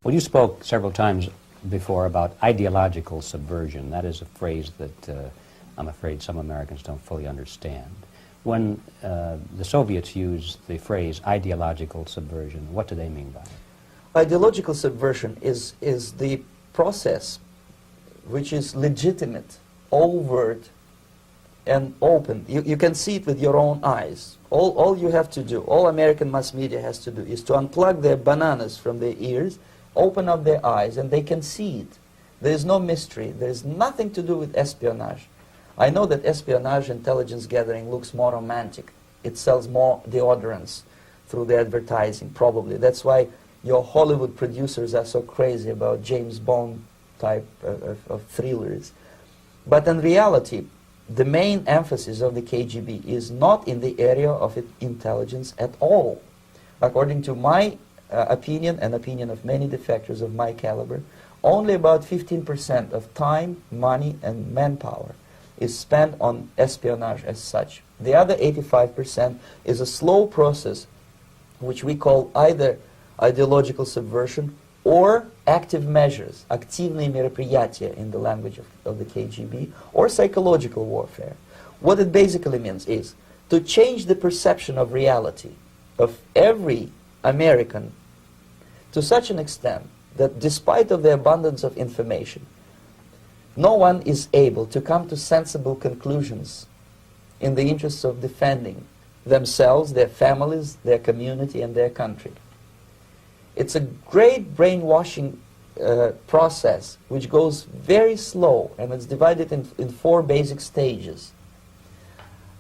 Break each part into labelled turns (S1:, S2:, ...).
S1: Well, you spoke several times before about ideological subversion. That is a phrase that I'm afraid some Americans don't fully understand. When the Soviets used the phrase ideological subversion, what do they mean by it?
S2: Ideological subversion is the process which is legitimate, overt, and open. You can see it with your own eyes. All you have to do, all American mass media has to do, is to unplug their bananas from their ears, open up their eyes, and they can see it. There is no mystery. There is nothing to do with espionage. I know that espionage intelligence gathering looks more romantic. It sells more deodorants through the advertising, probably. That's why your Hollywood producers are so crazy about James Bond type of thrillers. But in reality, the main emphasis of the KGB is not in the area of intelligence at all. According to my opinion and opinion of many defectors of my caliber, only about 15% of time, money, and manpower is spent on espionage as such. The other 85% is a slow process which we call either ideological subversion or active measures, активные мероприятия in the language of the KGB, or psychological warfare. What it basically means is to change the perception of reality of every American to such an extent that despite of the abundance of information, no one is able to come to sensible conclusions in the interests of defending themselves, their families, their community, and their country. It's a great brainwashing process which goes very slow, and it's divided in 4 basic stages.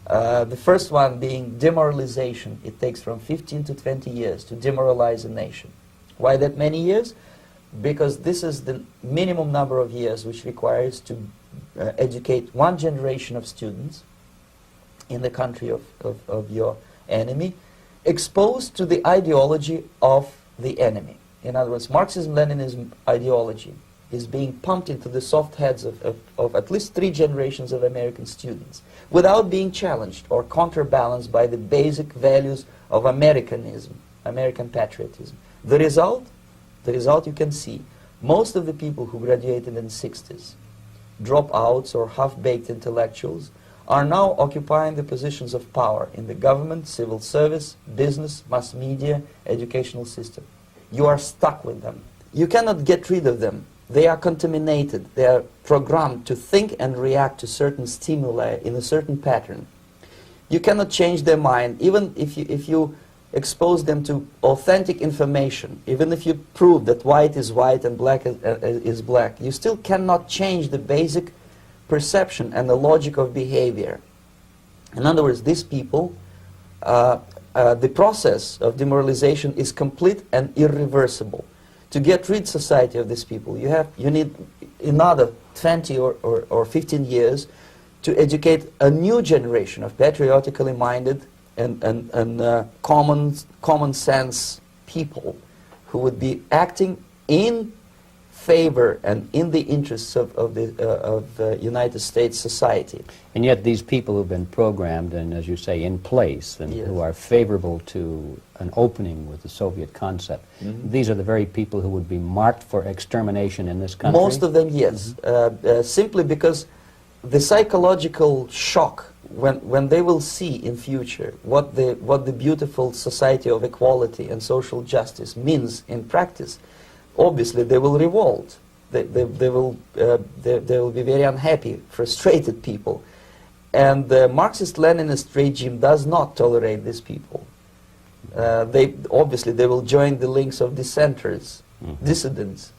S2: The first one being demoralization. It takes from 15 to 20 years to demoralize a nation. Why that many years? Because this is the minimum number of years which requires to educate one generation of students in the country of your enemy, exposed to the ideology of the enemy. In other words, Marxism-Leninism ideology is being pumped into the soft heads of at least 3 generations of American students without being challenged or counterbalanced by the basic values of Americanism, American patriotism. The result you can see. Most of the people who graduated in the 60s, dropouts or half-baked intellectuals, are now occupying the positions of power in the government, civil service, business, mass media, educational system. You are stuck with them. You cannot get rid of them. They are contaminated. They are programmed to think and react to certain stimuli in a certain pattern. You cannot change their mind, even if you expose them to authentic information, even if you prove that white is white and black is black, you still cannot change the basic perception and the logic of behavior. In other words, these people, the process of demoralization is complete and irreversible. To get rid society of these people, you need another 20 or 15 years to educate a new generation of patriotically minded and common sense people who would be acting in favor and in the interests of the United States society.
S1: And yet these people who've been programmed and, as you say, in place, and
S2: Yes.
S1: who are favorable to an opening with the Soviet concept, these are the very people who would be marked for extermination in this country?
S2: Most of them, yes. Simply because the psychological shock when they will see in future what the beautiful society of equality and social justice means in practice, obviously they will revolt. They will be very unhappy, frustrated people. And the Marxist-Leninist regime does not tolerate these people. Obviously they will join the links of dissenters, dissidents.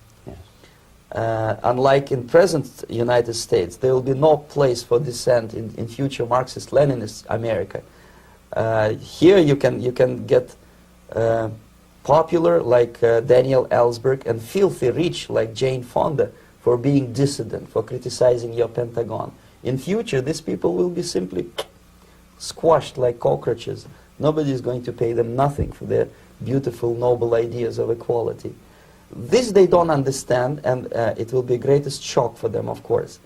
S2: Unlike in present United States, there will be no place for dissent in future Marxist-Leninist America. Here you can get popular like Daniel Ellsberg and filthy rich like Jane Fonda for being dissident, for criticizing your Pentagon. In future, these people will be simply squashed like cockroaches. Nobody is going to pay them nothing for their beautiful, noble ideas of equality. This they don't understand, and it will be the greatest shock for them, of course.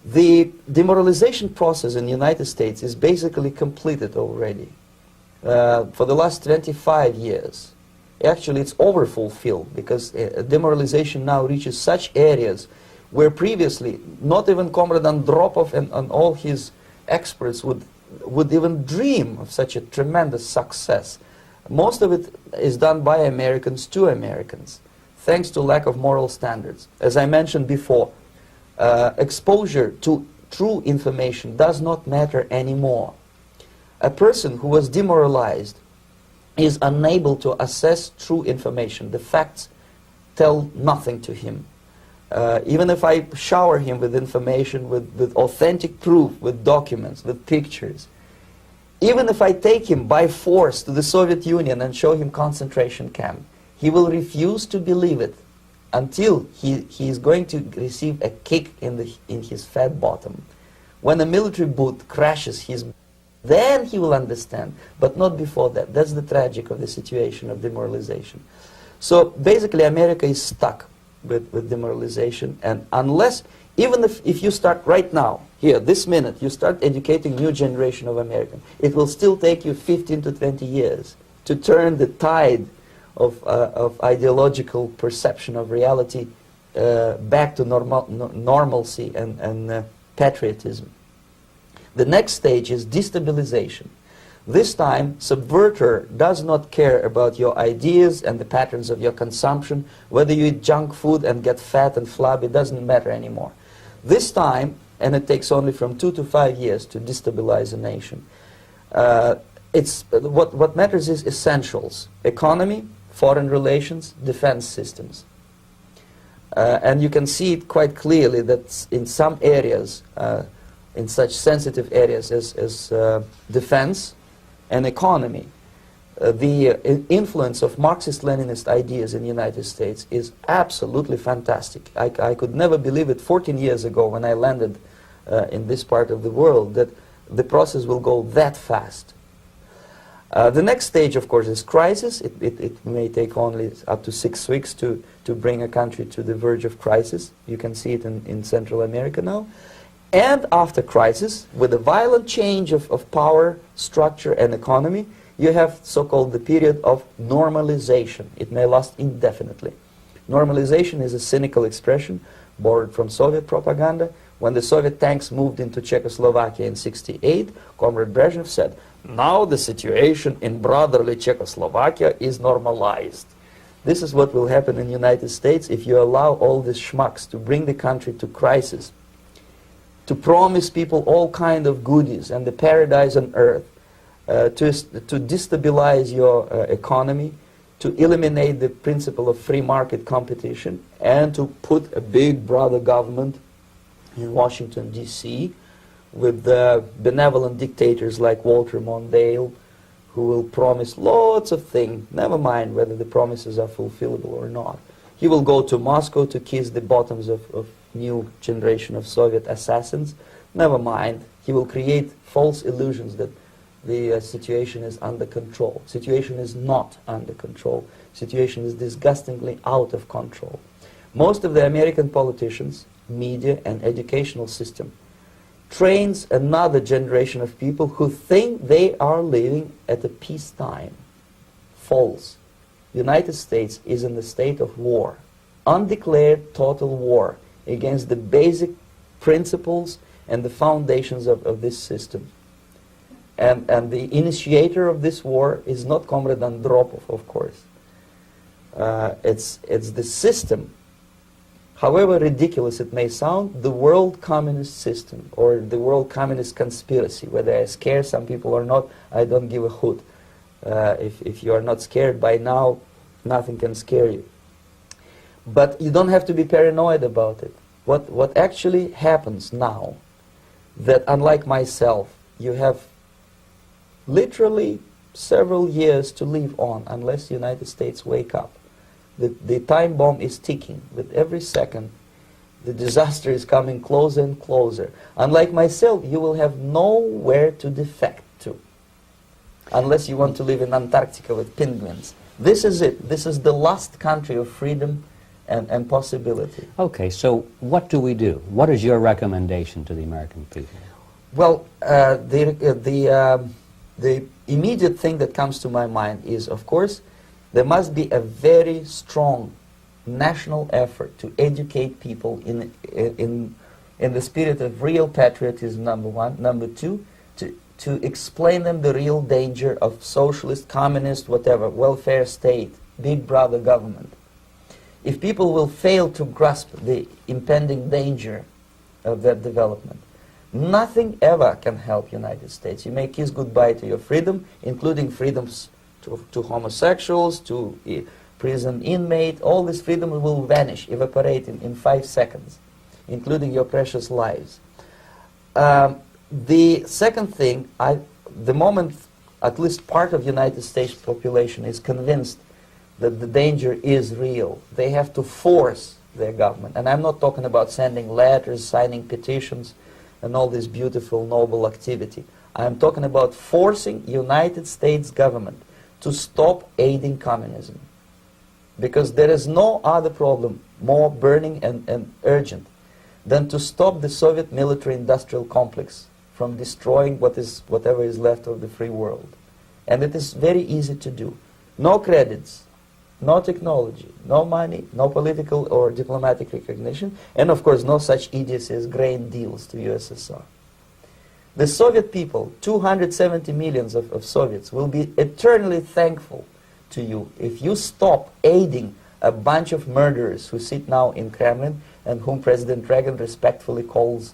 S2: The demoralization process in the United States is basically completed already. For the last 25 years, Actually, it's overfulfilled, because demoralization now reaches such areas where previously not even Comrade Andropov and all his experts would even dream of such a tremendous success. Most of it is done by Americans to Americans, thanks to lack of moral standards. As I mentioned before, exposure to true information does not matter anymore. A person who was demoralized is unable to assess true information. The facts tell nothing to him. Even if I shower him with information, with authentic proof, with documents, with pictures, even if I take him by force to the Soviet Union and show him concentration camp, he will refuse to believe it until he is going to receive a kick in his fat bottom. When a military boot crashes then he will understand, but not before that. That's the tragic of the situation of demoralization. So basically America is stuck with demoralization, and unless, even if you start right now, here, this minute, you start educating new generation of Americans, it will still take you 15 to 20 years to turn the tide of ideological perception of reality back to normalcy and patriotism. The next stage is destabilization. This time, subverter does not care about your ideas and the patterns of your consumption. Whether you eat junk food and get fat and flabby, it doesn't matter anymore. This time, and it takes only from 2 to 5 years to destabilize a nation, what matters is essentials: economy, foreign relations, defense systems. And you can see it quite clearly that in some areas, in such sensitive areas as defense and economy, the influence of Marxist-Leninist ideas in the United States is absolutely fantastic. I could never believe it 14 years ago when I landed in this part of the world, that the process will go that fast. The next stage, of course, is crisis. It may take only up to 6 weeks to bring a country to the verge of crisis. You can see it in Central America now. And after crisis, with a violent change of power, structure, and economy, you have so-called the period of normalization. It may last indefinitely. Normalization is a cynical expression borrowed from Soviet propaganda. When the Soviet tanks moved into Czechoslovakia in '68, Comrade Brezhnev said, "Now the situation in brotherly Czechoslovakia is normalized." This is what will happen in the United States if you allow all these schmucks to bring the country to crisis, to promise people all kind of goodies and the paradise on earth, to destabilize your economy, to eliminate the principle of free market competition, and to put a big brother government in Washington, D.C., with benevolent dictators like Walter Mondale, who will promise lots of things, never mind whether the promises are fulfillable or not. He will go to Moscow to kiss the bottoms of new generation of Soviet assassins. Never mind. He will create false illusions that the situation is under control. Situation is not under control. Situation is disgustingly out of control. Most of the American politicians, media, and educational system trains another generation of people who think they are living at a peacetime. False. The United States is in a state of war, undeclared total war against the basic principles and the foundations of this system. And the initiator of this war is not Comrade Andropov, of course. It's the system. However ridiculous it may sound, the world communist system, or the world communist conspiracy, whether I scare some people or not, I don't give a hoot. If you are not scared by now, nothing can scare you. But you don't have to be paranoid about it. What actually happens now, that unlike myself, you have literally several years to live on unless the United States wake up. The time bomb is ticking. With every second, the disaster is coming closer and closer. Unlike myself, you will have nowhere to defect to, unless you want to live in Antarctica with penguins. This is it. This is the last country of freedom and possibility.
S1: Okay, so what do we do? What is your recommendation to the American people?
S2: Well, the immediate thing that comes to my mind is, of course, There must be a very strong national effort to educate people in the spirit of real patriotism, number one. Number two, to explain them the real danger of socialist, communist, whatever, welfare state, big brother government. If people will fail to grasp the impending danger of that development, nothing ever can help United States. You may kiss goodbye to your freedom, including freedoms to homosexuals, to prison inmate. All this freedom will vanish, evaporate in 5 seconds, including your precious lives. The second thing, the moment at least part of the United States population is convinced that the danger is real, they have to force their government. And I'm not talking about sending letters, signing petitions, and all this beautiful, noble activity. I'm talking about forcing United States government to stop aiding communism. Because there is no other problem more burning and urgent than to stop the Soviet military-industrial complex from destroying whatever is left of the free world. And it is very easy to do. No credits, no technology, no money, no political or diplomatic recognition, and of course no such idiocy as grain deals to USSR. The Soviet people, 270 millions of Soviets, will be eternally thankful to you if you stop aiding a bunch of murderers who sit now in Kremlin and whom President Reagan respectfully calls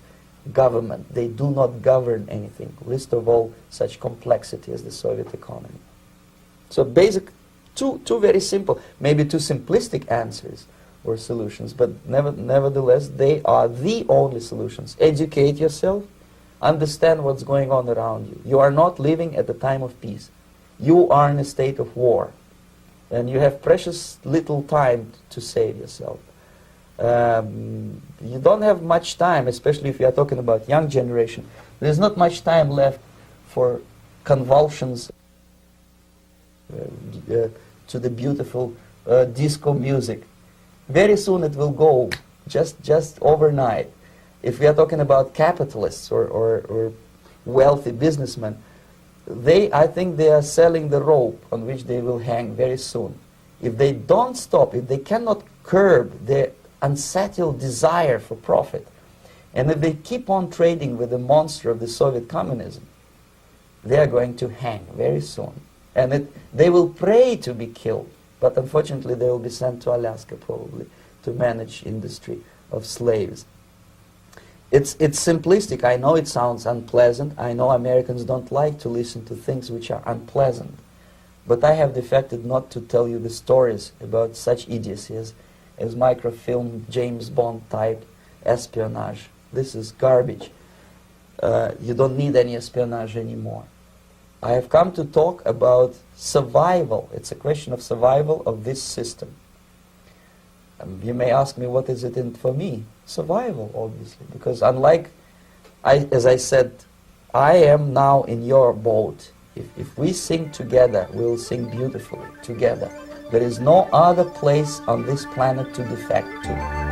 S2: government. They do not govern anything, least of all such complexity as the Soviet economy. So two very simple, maybe too simplistic answers or solutions, but nevertheless they are the only solutions. Educate yourself, understand what's going on around you. You are not living at the time of peace. You are in a state of war, and you have precious little time to save yourself. You don't have much time, especially if you are talking about young generation. There's not much time left for convulsions to the beautiful disco music. Very soon it will go, just overnight. If we are talking about capitalists or wealthy businessmen, I think they are selling the rope on which they will hang very soon. If they don't stop, if they cannot curb their unsettled desire for profit, and if they keep on trading with the monster of the Soviet communism, they are going to hang very soon. And they will pray to be killed, but unfortunately they will be sent to Alaska probably to manage industry of slaves. It's simplistic. I know it sounds unpleasant. I know Americans don't like to listen to things which are unpleasant. But I have defected not to tell you the stories about such idiocy as microfilm, James Bond type espionage. This is garbage. You don't need any espionage anymore. I have come to talk about survival. It's a question of survival of this system. You may ask me, what is it in for me? Survival, obviously, because unlike, as I said, I am now in your boat. If we sing together, we'll sing beautifully together. There is no other place on this planet to defect to.